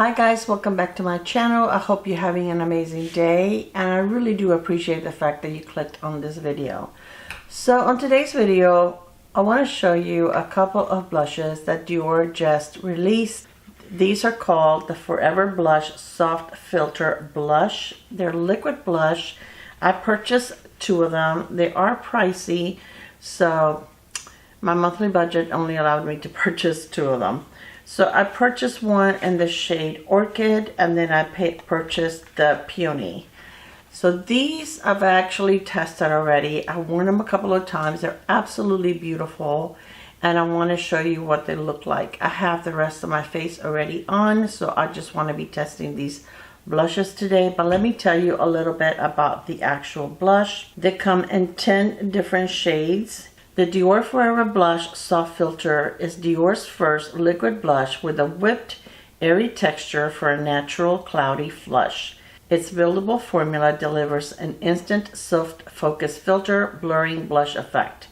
Hi guys, welcome back to my channel. I hope you're having an amazing day, and I really do appreciate the fact that you clicked on this video. So on today's video, I want to show you a couple of blushes that DIOR just released. These are called the Forever Blush Soft Filter Blush. They're liquid blush. I purchased two of them. They are pricey, so my monthly budget only allowed me to purchase two of them. So I purchased one in the shade Orchid, and then I purchased the Peony. So these I've actually tested already. I worn them a couple of times. They're absolutely beautiful, and I want to show you what they look like. I have the rest of my face already on, so I just want to be testing these blushes today. But let me tell you a little bit about the actual blush. They come in 10 different shades. The DIOR Forever Blush Soft Filter is DIOR's first liquid blush with a whipped, airy texture for a natural, cloudy flush. Its buildable formula delivers an instant soft focus filter, blurring blush effect.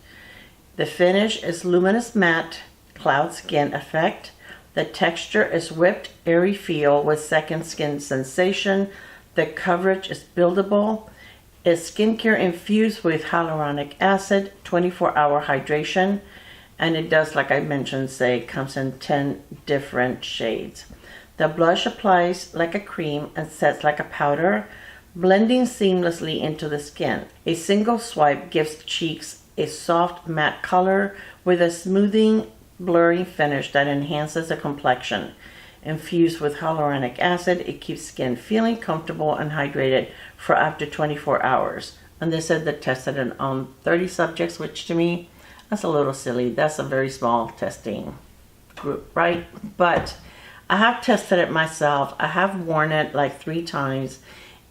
The finish is luminous matte, cloud skin effect. The texture is whipped, airy feel with second skin sensation. The coverage is buildable. It's skincare infused with hyaluronic acid, 24-hour hydration, and it does, like I mentioned, comes in 10 different shades. The blush applies like a cream and sets like a powder, blending seamlessly into the skin. A single swipe gives cheeks a soft matte color with a smoothing, blurring finish that enhances the complexion. Infused with hyaluronic acid, it keeps skin feeling comfortable and hydrated for up to 24 hours. And they said they tested it on 30 subjects, which to me, that's a little silly. That's a very small testing group, right? But I have tested it myself. I have worn it like 3 times,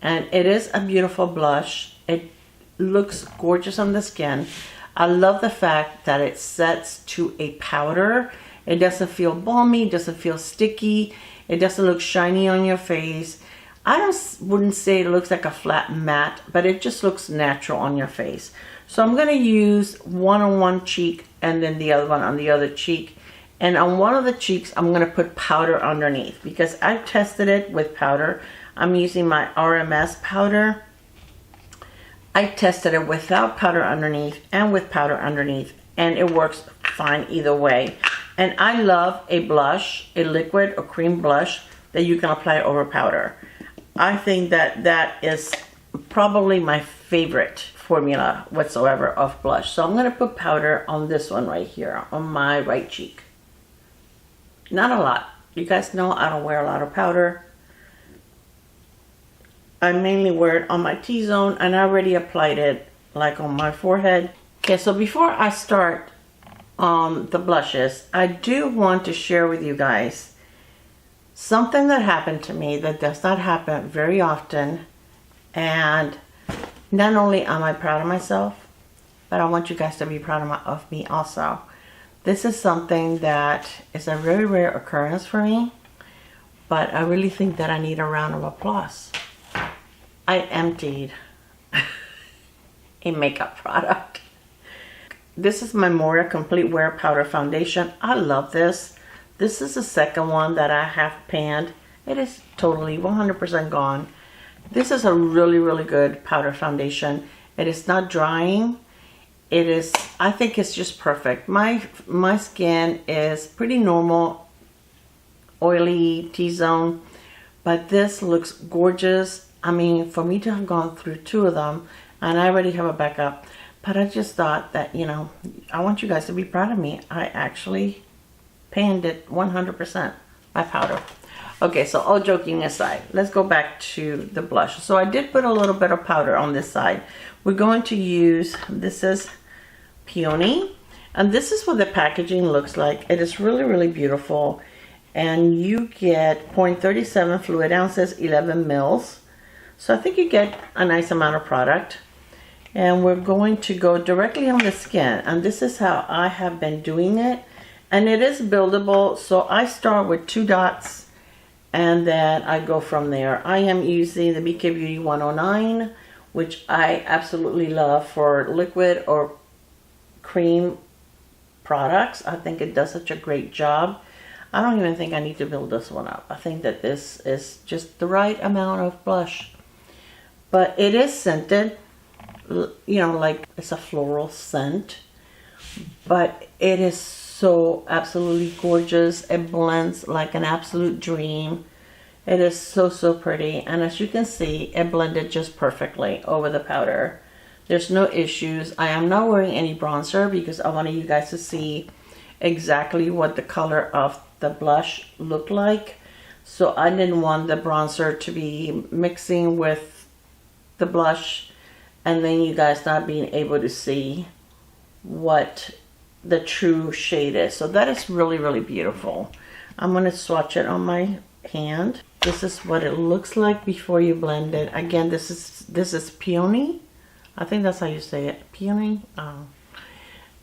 and it is a beautiful blush. It looks gorgeous on the skin. I love the fact that it sets to a powder. It doesn't feel balmy, it doesn't feel sticky, it doesn't look shiny on your face. I wouldn't say it looks like a flat matte, but it just looks natural on your face. So I'm going to use one on one cheek and then the other one on the other cheek. And on one of the cheeks, I'm going to put powder underneath because I've tested it with powder. I'm using my RMS powder. I tested it without powder underneath and with powder underneath, and it works fine either way. And I love a blush, a liquid or cream blush that you can apply over powder. I think that that is probably my favorite formula whatsoever of blush. So I'm going to put powder on this one right here, on my right cheek. Not a lot. You guys know I don't wear a lot of powder. I mainly wear it on my T-zone, and I already applied it like on my forehead. Okay, so before I start the blushes, I do want to share with you guys something that happened to me that does not happen very often. And not only am I proud of myself, but I want you guys to be proud of me also. This is something that is a very rare occurrence for me, but I really think that I need a round of applause. I emptied a makeup product. This is my Moria Complete Wear Powder Foundation. I love this. This is the second one that I have panned. It is totally 100% gone. This is a really, really good powder foundation. It is not drying. It is, I think it's just perfect. My skin is pretty normal, oily, T-zone, but this looks gorgeous. I mean, for me to have gone through 2 of them, and I already have a backup, but I just thought that, you know, I want you guys to be proud of me. I actually panned it 100%, my powder. Okay, so all joking aside, let's go back to the blush. So I did put a little bit of powder on this side. We're going to use, this is Peony, and this is what the packaging looks like. It is really, really beautiful. And you get 0.37 fluid ounces, 11 mils. So I think you get a nice amount of product. And we're going to go directly on the skin, and this is how I have been doing it, and it is buildable. So I start with 2 dots and then I go from there. I am using the BK Beauty 109, which I absolutely love for liquid or cream products. I think it does such a great job. I don't even think I need to build this one up. I think that this is just the right amount of blush. But it is scented, you know, like it's a floral scent. But it is so absolutely gorgeous. It blends like an absolute dream. It is so, so pretty. And as you can see, it blended just perfectly over the powder. There's no issues. I am not wearing any bronzer because I wanted you guys to see exactly what the color of the blush looked like. So I didn't want the bronzer to be mixing with the blush and then you guys not being able to see what the true shade is. So that is really, really beautiful. I'm going to swatch it on my hand. This is what it looks like before you blend it. Again, this is peony. I think that's how you say it. Peony.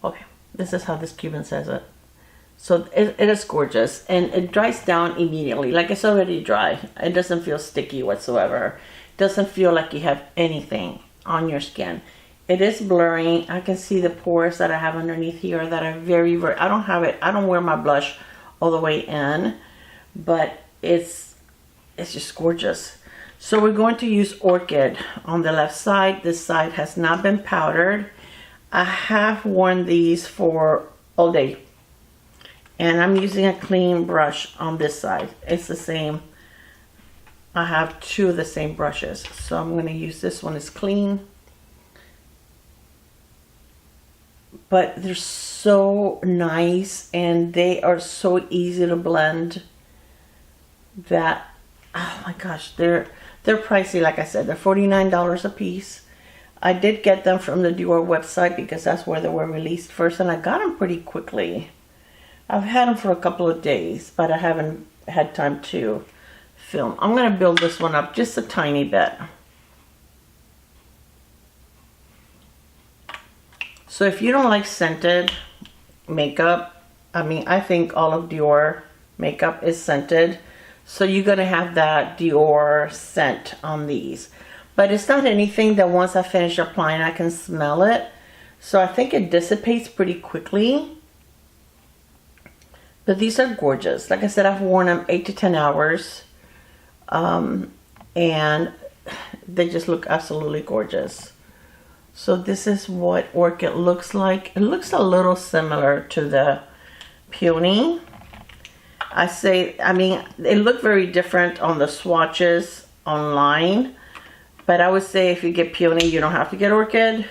Okay, this is how this Cuban says it. So it is gorgeous and it dries down immediately. Like it's already dry. It doesn't feel sticky whatsoever. It doesn't feel like you have anything on your skin. It is blurring. I can see the pores that I have underneath here that are very, very, I don't wear my blush all the way in, but it's just gorgeous. So we're going to use Orchid on the left side. This side has not been powdered. I have worn these for all day. And I'm using a clean brush on this side. It's the same. I have two of the same brushes. So I'm going to use this one. It's clean. But they're so nice and they are so easy to blend that, oh my gosh, they're pricey. Like I said, they're $49 a piece. I did get them from the DIOR website because that's where they were released first, and I got them pretty quickly. I've had them for a couple of days, but I haven't had time to film. I'm going to build this one up just a tiny bit. So if you don't like scented makeup, I mean, I think all of DIOR makeup is scented. So you're going to have that DIOR scent on these. But it's not anything that once I finish applying, I can smell it. So I think it dissipates pretty quickly. But these are gorgeous. Like I said, I've worn them 8 to 10 hours. And they just look absolutely gorgeous. So this is what Orchid looks like. It looks a little similar to the Peony. I mean, they look very different on the swatches online. But I would say if you get Peony, you don't have to get Orchid.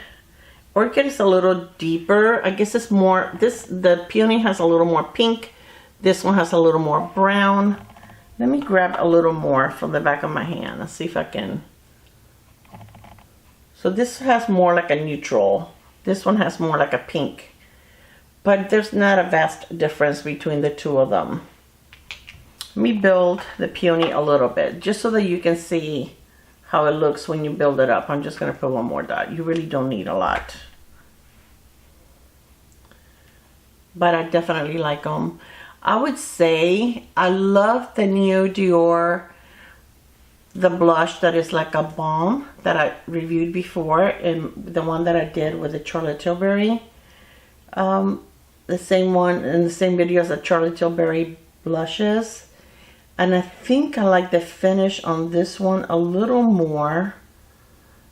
Orchid is a little deeper. I guess it's more, the Peony has a little more pink. This one has a little more brown. Let me grab a little more from the back of my hand. Let's see if I can. So this has more like a neutral. This one has more like a pink. But there's not a vast difference between the two of them. Let me build the Peony a little bit, just so that you can see how it looks when you build it up. I'm just going to put one more dot. You really don't need a lot. But I definitely like them. I would say I love the new DIOR, the blush that is like a balm that I reviewed before, and the one that I did with the Charlotte Tilbury. The same one in the same video as the Charlotte Tilbury blushes. And I think I like the finish on this one a little more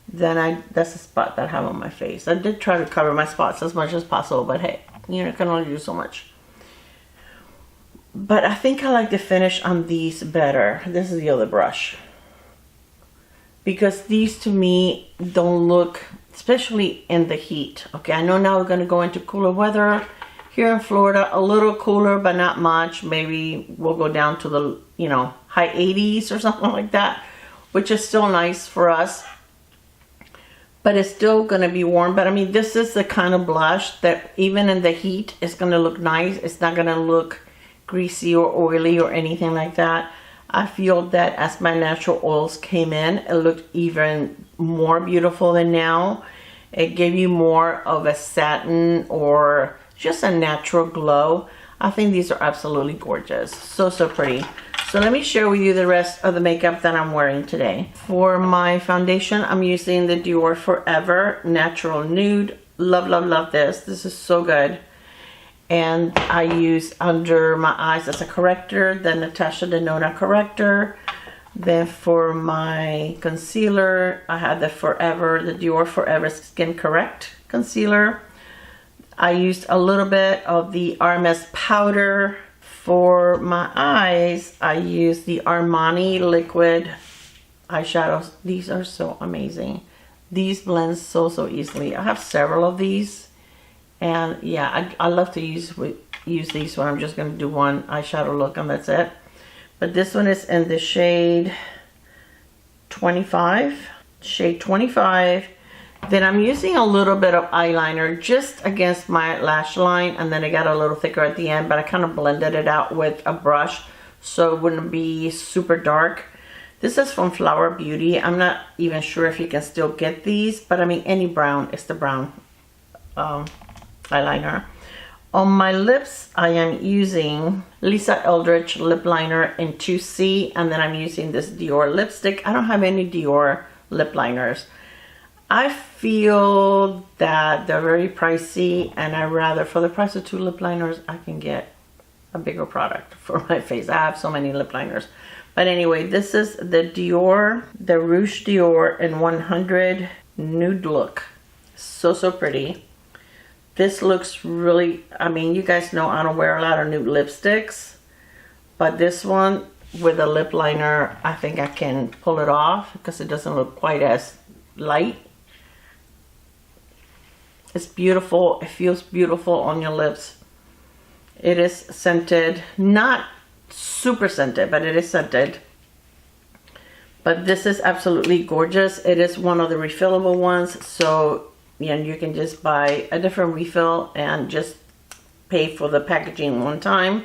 than that's the spot that I have on my face. I did try to cover my spots as much as possible, but hey, you can only do so much. But I think I like the finish on these better. This is the other brush. Because these to me don't look, especially in the heat. Okay, I know now we're going to go into cooler weather. Here in Florida, a little cooler, but not much. Maybe we'll go down to the, you know, high 80s or something like that, which is still nice for us. But it's still going to be warm. But I mean, this is the kind of blush that even in the heat, it's going to look nice. It's not going to look greasy or oily or anything like that. I feel that as my natural oils came in, it looked even more beautiful than now. It gave you more of a satin or just a natural glow. I think these are absolutely gorgeous. So, so pretty. So let me share with you the rest of the makeup that I'm wearing today. For my foundation, I'm using the DIOR Forever Natural Nude. Love, love, love this. This is so good. and I use under my eyes as a corrector, then Natasha Denona corrector. Then for my concealer, I had the DIOR Forever Skin Correct concealer. I used a little bit of the RMS powder. For my eyes, I used the Armani liquid eyeshadows. These are so amazing. These blend so easily. I have several of these, and yeah, I love to use these when I'm just going to do one eyeshadow look and that's it. But this one is in the shade 25. Shade 25. Then I'm using a little bit of eyeliner just against my lash line, and then I got a little thicker at the end, but I kind of blended it out with a brush so it wouldn't be super dark. This is from FOREVER Beauty. I'm not even sure if you can still get these, but I mean any brown, it's the brown eyeliner. On my lips, I am using Lisa Eldridge lip liner in 2C, and then I'm using this DIOR lipstick. I don't have any DIOR lip liners. I feel that they're very pricey, and I rather, for the price of 2 lip liners, I can get a bigger product for my face. I have so many lip liners. But anyway, this is the DIOR, the Rouge DIOR in 100 Nude Look. So pretty. This looks really, I mean, you guys know I don't wear a lot of nude lipsticks, but this one with a lip liner, I think I can pull it off because it doesn't look quite as light. It's beautiful. It feels beautiful on your lips. It is scented, not super scented, but it is scented. But this is absolutely gorgeous. It is one of the refillable ones, so you can just buy a different refill and just pay for the packaging one time.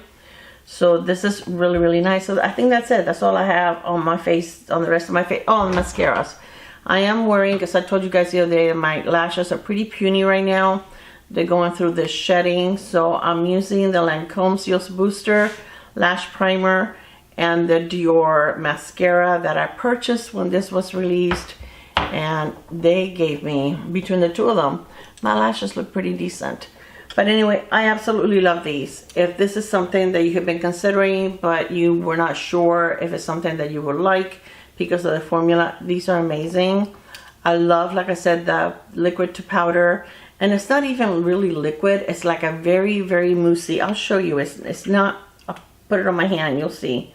So this is really nice. So I think that's it. That's all I have on my face, on the rest of my face. Oh, and mascaras. I am wearing, because I told you guys the other day, my lashes are pretty puny right now. They're going through this shedding. So I'm using the Lancome Seals Booster Lash Primer and the DIOR mascara that I purchased when this was released. And they gave me, between the two of them, my lashes look pretty decent. But anyway, I absolutely love these. If this is something that you have been considering, but you were not sure if it's something that you would like because of the formula, these are amazing. I love, like I said, the liquid to powder. And it's not even really liquid. It's like a very moussey. I'll show you. It's not, I'll put it on my hand, you'll see.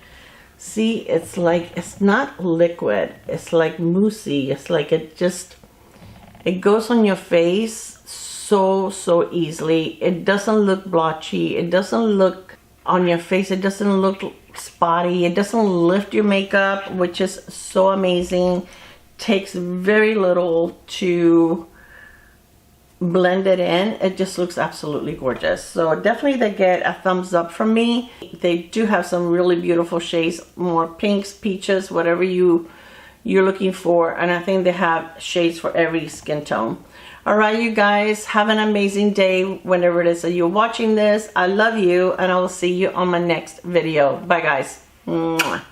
See, it's like, it's not liquid. It's like moussey. It's like it goes on your face so easily. It doesn't look blotchy. It doesn't look on your face. It doesn't look spotty. It doesn't lift your makeup, which is so amazing. Takes very little to blend it in. It just looks absolutely gorgeous. So definitely they get a thumbs up from me. They do have some really beautiful shades, more pinks, peaches, whatever you're looking for, and I think they have shades for every skin tone. All right, you guys, have an amazing day whenever it is that you're watching this. I love you, and I will see you on my next video. Bye, guys. Mwah.